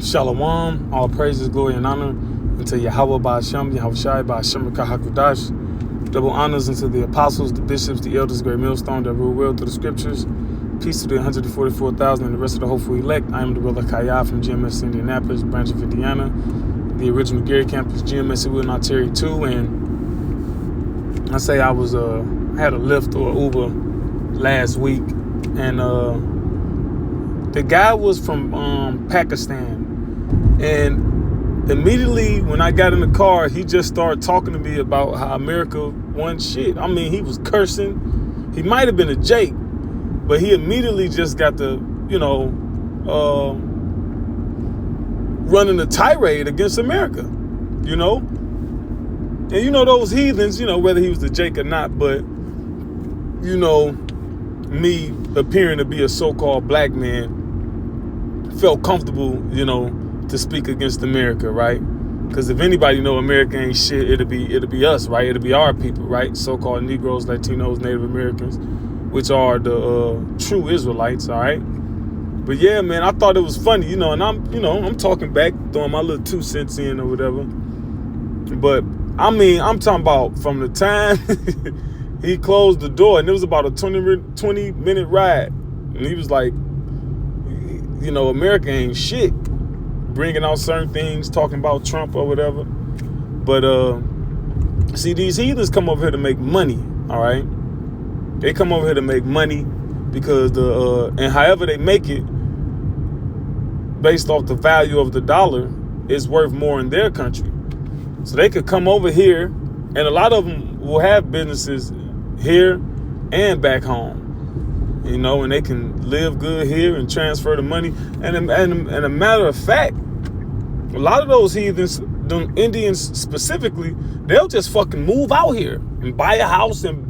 Shalom, all praises, glory, and honor unto Yahweh Ba'Shem, Yahweh Shai Ba'Shem Kahakudash. Double honors unto the apostles, the bishops, the elders, the great millstone that rule well through the scriptures. Peace to the 144,000 and the rest of the hopeful elect. I am the brother Kaya from GMS Indianapolis, branch of Indiana. The original Gary campus, GMS Will Not Tarry 2. And I say I had a Lyft or Uber last week, and the guy was from Pakistan. And immediately when I got in the car, he just started talking to me about how America won shit. I mean, he was cursing. He might have been a Jake, but he immediately just got to, running a tirade against America, And those heathens, whether he was the Jake or not, but, me appearing to be a so-called black man felt comfortable, to speak against America, right? Because if anybody know America ain't shit, it'll be us, right? It'll be our people, right? So-called Negroes, Latinos, Native Americans, which are the true Israelites, all right? But yeah, man, I thought it was funny, and I'm talking back, throwing my little 2 cents in or whatever. But I mean, I'm talking about from the time he closed the door, and it was about a 20-minute ride, and he was like, America ain't shit, bringing out certain things, talking about Trump or whatever. But see, these heathens come over here to make money, all right? They come over here to make money because and however they make it, based off the value of the dollar, is worth more in their country. So they could come over here, and a lot of them will have businesses here and back home, and they can live good here and transfer the money. And a matter of fact, a lot of those heathens, them Indians specifically, they'll just fucking move out here and buy a house and,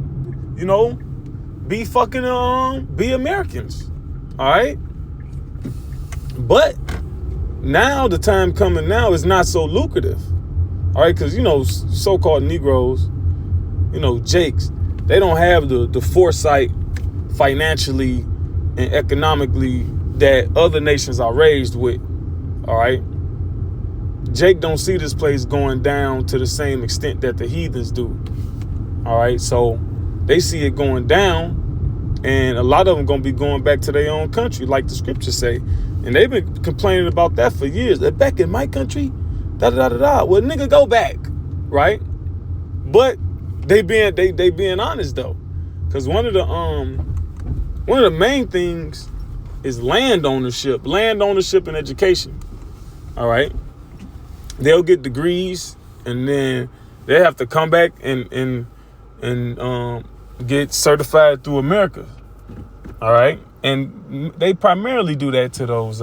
be fucking, be Americans. All right. But now the time coming now is not so lucrative. All right. Cause, so-called Negroes, Jakes, they don't have the foresight financially and economically that other nations are raised with. All right. Jake don't see this place going down to the same extent that the heathens do. All right. So they see it going down, and a lot of them going to be going back to their own country, like the scriptures say. And they've been complaining about that for years. They're back in my country. Da-da-da-da-da. Well, nigga, go back. Right. But they being honest, though. Because one of the main things is land ownership and education. All right. They'll get degrees, and then they have to come back and get certified through America. All right. And they primarily do that to those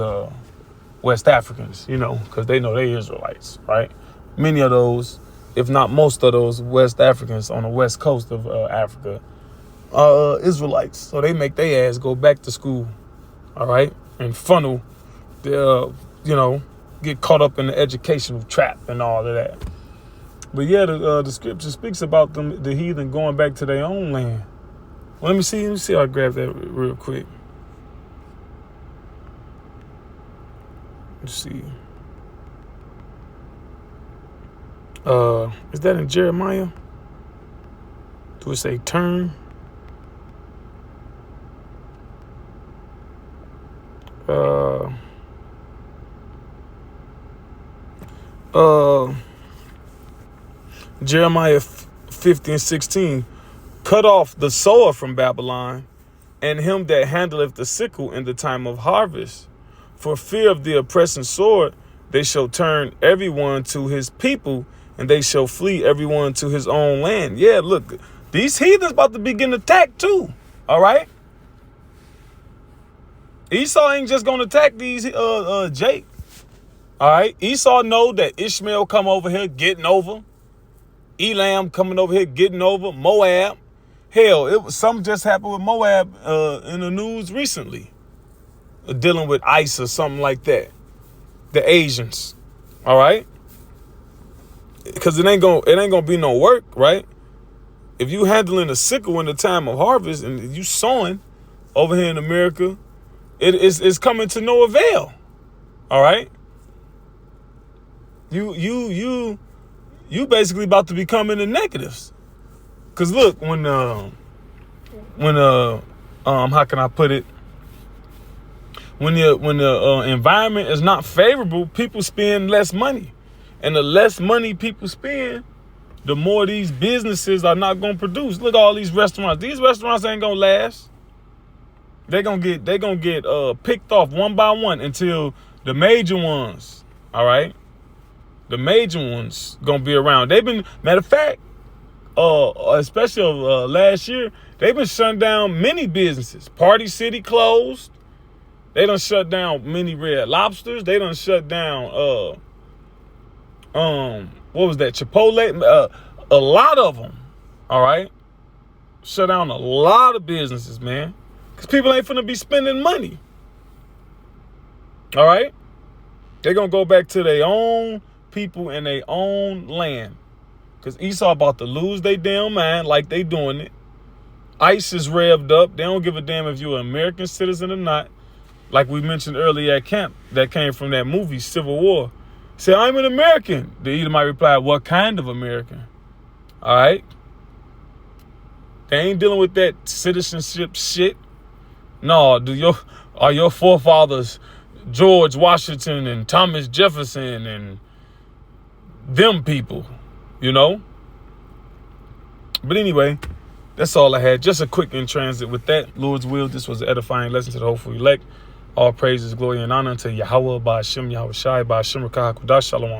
West Africans, because they know they Israelites, right? Many of those, if not most of those West Africans on the west coast of Africa, Israelites. So they make their ass go back to school, all right, and funnel their, get caught up in the educational trap and all of that. But yeah, the scripture speaks about the heathen going back to their own land. Well, let me see. I'll grab that real quick. Let's see. Is that in Jeremiah? Do it say turn? Jeremiah 50 and 16, cut off the sower from Babylon, and him that handleth the sickle in the time of harvest. For fear of the oppressing sword, they shall turn everyone to his people, and they shall flee everyone to his own land. Yeah, look, these heathens about to begin attack too. All right. Esau ain't just gonna attack these Jake. All right. Esau know that Ishmael come over here getting over. Elam coming over here getting over. Moab. Hell, something just happened with Moab in the news recently. Dealing with ICE or something like that. The Asians. All right. Because it ain't gonna be no work, right? If you handling a sickle in the time of harvest and you sowing over here in America, it's coming to no avail. All right. You basically about to become in the negatives. Cause look, when how can I put it? When the environment is not favorable, people spend less money, and the less money people spend, the more these businesses are not gonna produce. Look at all these restaurants. These restaurants ain't gonna last. They gonna get picked off one by one until the major ones. All right, the major ones gonna be around. They've been, matter of fact, especially last year, they've been shutting down many businesses. Party City closed. They done shut down many Red Lobsters. They done shut down what was that? Chipotle. A lot of them. All right, shut down a lot of businesses, man, because people ain't finna be spending money. All right, they're gonna go back to their own people and their own land, because Esau about to lose their damn mind like they doing it. ICE is revved up. They don't give a damn if you're an American citizen or not. Like we mentioned earlier at camp, that came from that movie, Civil War. Say, I'm an American. The Elamite replied, what kind of American? All right. They ain't dealing with that citizenship shit. No, are your forefathers George Washington and Thomas Jefferson and them people, you know? But anyway, that's all I had. Just a quick in transit with that. Lord's will, this was an edifying lesson to the hopeful elect. All praises, glory, and honor unto Yahweh, by Hashem, Yahweh Shai, by Hashem, Rakah, Kudash, Shalom.